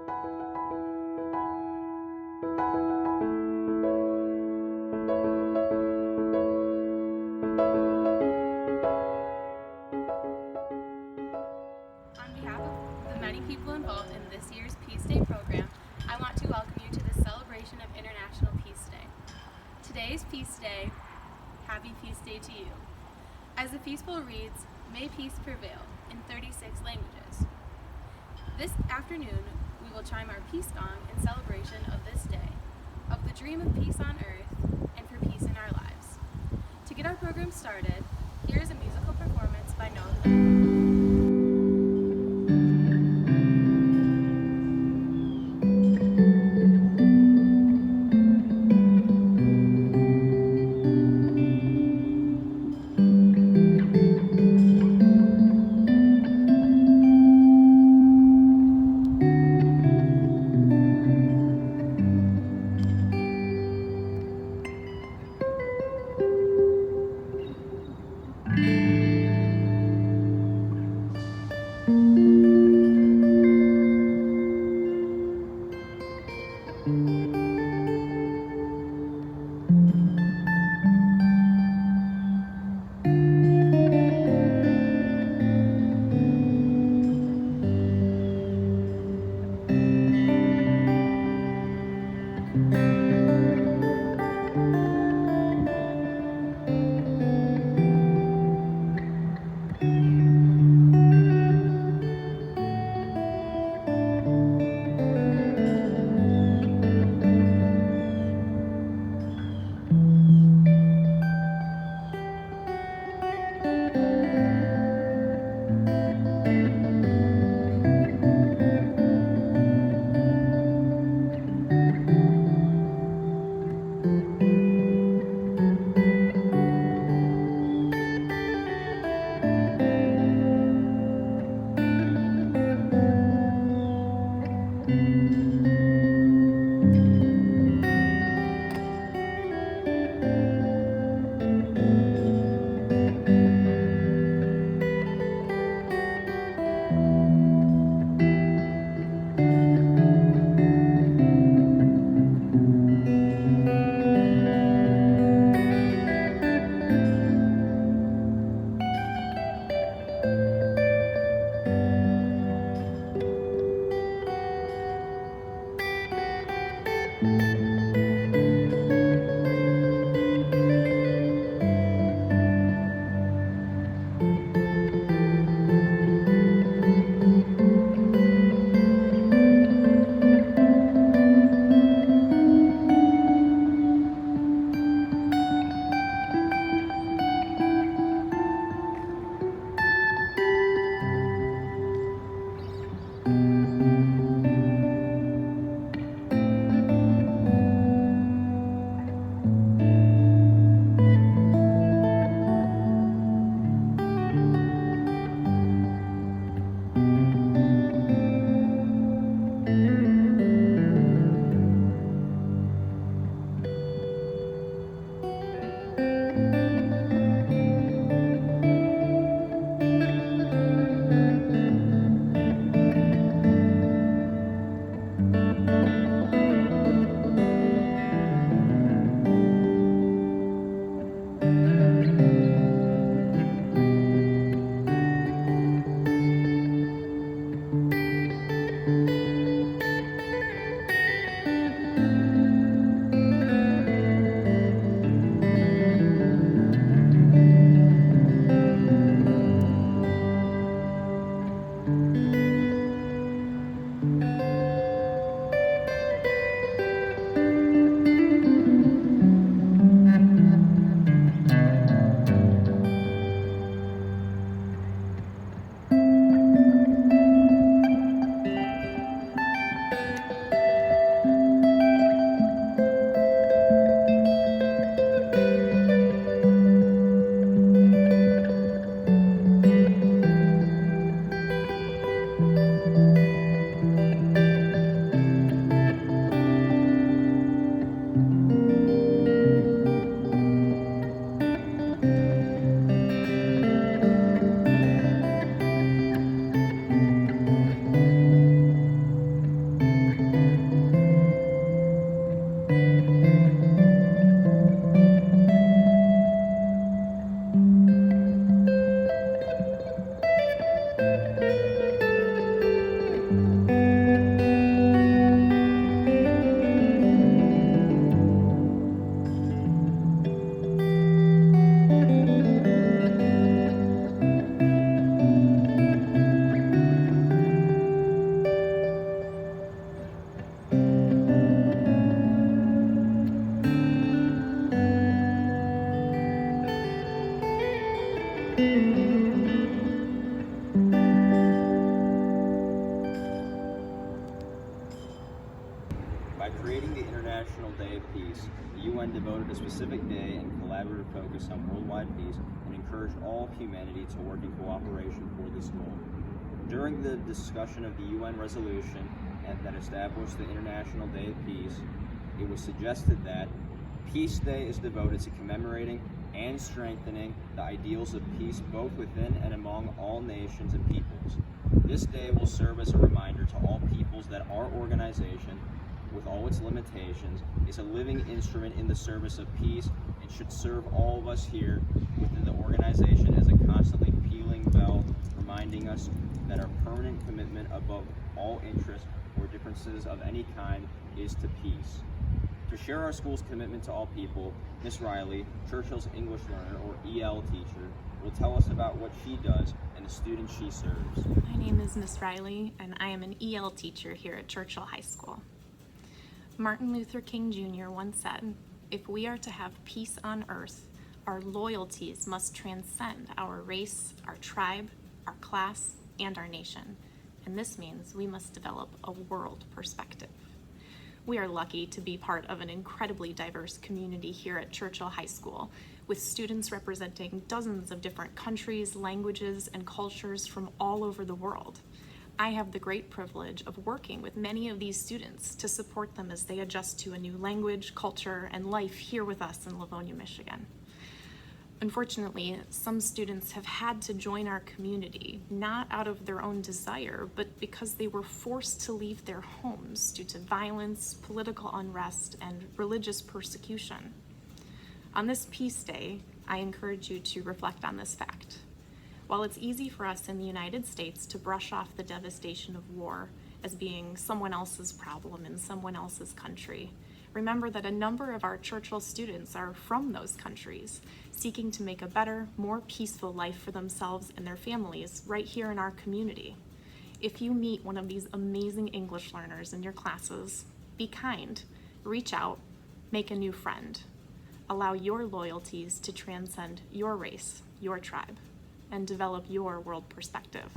On behalf of the many people involved in this year's Peace Day program, I want to welcome you to the celebration of International Peace Day. Today is Peace Day. Happy Peace Day to you. As the Peace Bowl reads, "May peace prevail" in 36 languages. This afternoon, we will chime our peace gong in celebration of this day, of the dream of peace on earth and for peace in our lives. To get our program started, here is a musical performance by Noah Clayton. By creating the International Day of Peace, the UN devoted a specific day and collaborative focus on worldwide peace and encouraged all of humanity to work in cooperation for this goal. During the discussion of the UN resolution that established the International Day of Peace, it was suggested that Peace Day is devoted to commemorating and strengthening the ideals of peace both within and among all nations and peoples. This day will serve as a reminder to all peoples that our organization, with all its limitations, is a living instrument in the service of peace and should serve all of us here within the organization as a constantly pealing bell, reminding us that our permanent commitment above all interests or differences of any kind is to peace. To share our school's commitment to all people, Miss Riley, Churchill's English learner or EL teacher, will tell us about what she does and the students she serves. My name is Miss Riley, and I am an EL teacher here at Churchill High School. Martin Luther King Jr. once said, "If we are to have peace on earth, our loyalties must transcend our race, our tribe, our class, and our nation. And this means we must develop a world perspective." We are lucky to be part of an incredibly diverse community here at Churchill High School, with students representing dozens of different countries, languages, and cultures from all over the world. I have the great privilege of working with many of these students to support them as they adjust to a new language, culture, and life here with us in Livonia, Michigan. Unfortunately, some students have had to join our community, not out of their own desire, but because they were forced to leave their homes due to violence, political unrest, and religious persecution. On this Peace Day, I encourage you to reflect on this fact. While it's easy for us in the United States to brush off the devastation of war as being someone else's problem in someone else's country, remember that a number of our Churchill students are from those countries, seeking to make a better, more peaceful life for themselves and their families right here in our community. If you meet one of these amazing English learners in your classes, be kind, reach out, make a new friend. Allow your loyalties to transcend your race, your tribe, and develop your world perspective.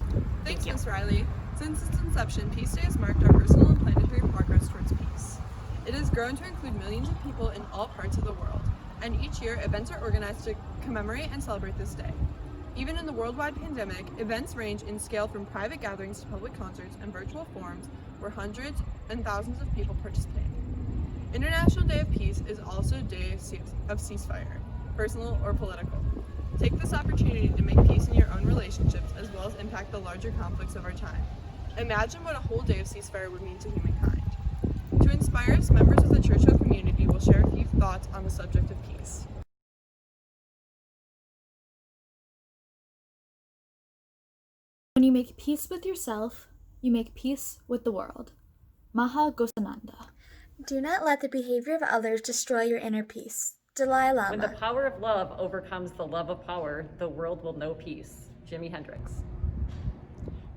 Thanks, Ms. Riley. Since its inception, Peace Day has marked our personal and planetary progress towards peace. It has grown to include millions of people in all parts of the world, and each year events are organized to commemorate and celebrate this day. Even in the worldwide pandemic, events range in scale from private gatherings to public concerts and virtual forums where hundreds and thousands of people participate. International Day of Peace is also a day of ceasefire, personal or political. Take this opportunity to make peace in your own relationships as well as impact the larger conflicts of our time. Imagine what a whole day of ceasefire would mean to humankind. To inspire us, members of the Churchill community will share a few thoughts on the subject of peace. When you make peace with yourself, you make peace with the world. Maha Ghosananda. Do not let the behavior of others destroy your inner peace. Dalai Lama. When the power of love overcomes the love of power, the world will know peace. Jimi Hendrix.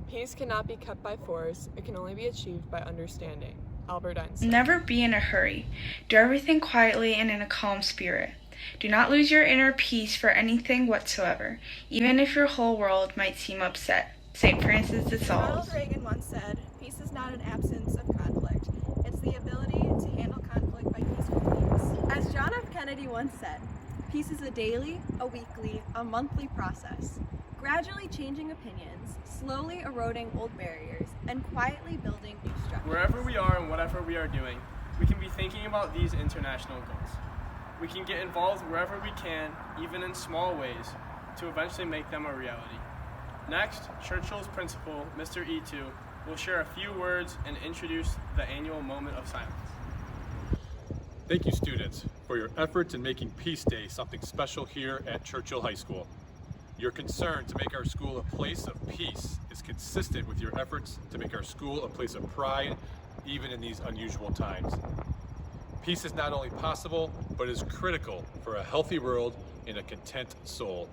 Peace cannot be kept by force, it can only be achieved by understanding. Albert Einstein. Never be in a hurry. Do everything quietly and in a calm spirit. Do not lose your inner peace for anything whatsoever, even if your whole world might seem upset. St. Francis de Sales. Ronald Reagan once said, "Peace is not an absence of conflict. It's the ability to handle conflict by peaceful means." As John F. Kennedy once said, peace is a daily, a weekly, a monthly process, gradually changing opinions, slowly eroding old barriers, and quietly building new structures. Wherever we are and whatever we are doing, we can be thinking about these international goals. We can get involved wherever we can, even in small ways, to eventually make them a reality. Next, Churchill's principal, Mr. E2, will share a few words and introduce the annual moment of silence. Thank you, students, for your efforts in making Peace Day something special here at Churchill High School. Your concern to make our school a place of peace is consistent with your efforts to make our school a place of pride, even in these unusual times. Peace is not only possible, but is critical for a healthy world and a content soul.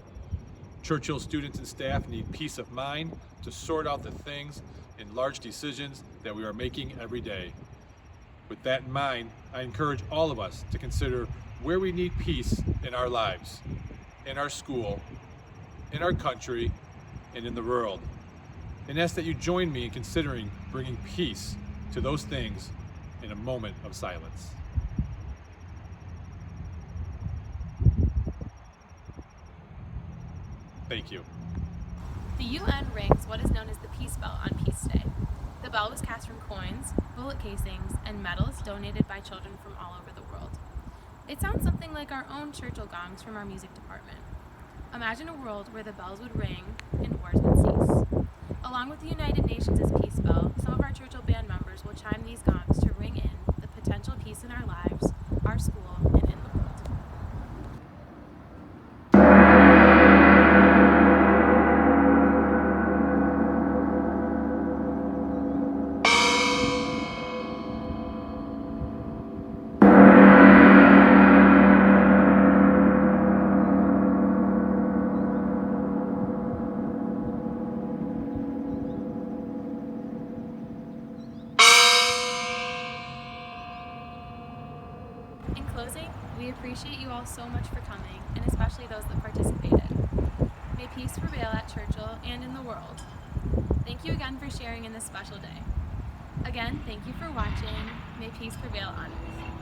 Churchill students and staff need peace of mind to sort out the things and large decisions that we are making every day. With that in mind, I encourage all of us to consider where we need peace in our lives, in our school, in our country, and in the world, and ask that you join me in considering bringing peace to those things in a moment of silence. Thank you. The UN rings what is known as the Peace Bell on Peace Day. The bell was cast from coins, bullet casings, and medals donated by children from all over the world. It sounds something like our own Churchill gongs from our music department. Imagine a world where the bells would ring and wars would cease. Along with the United Nations' Peace Bell, some of our Churchill band members will chime these gongs to ring in the potential peace in our lives, our school, and in the world. In closing, we appreciate you all so much for coming, and especially those that participated. May peace prevail at Churchill and in the world. Thank you again for sharing in this special day. Again, thank you for watching. May peace prevail on earth.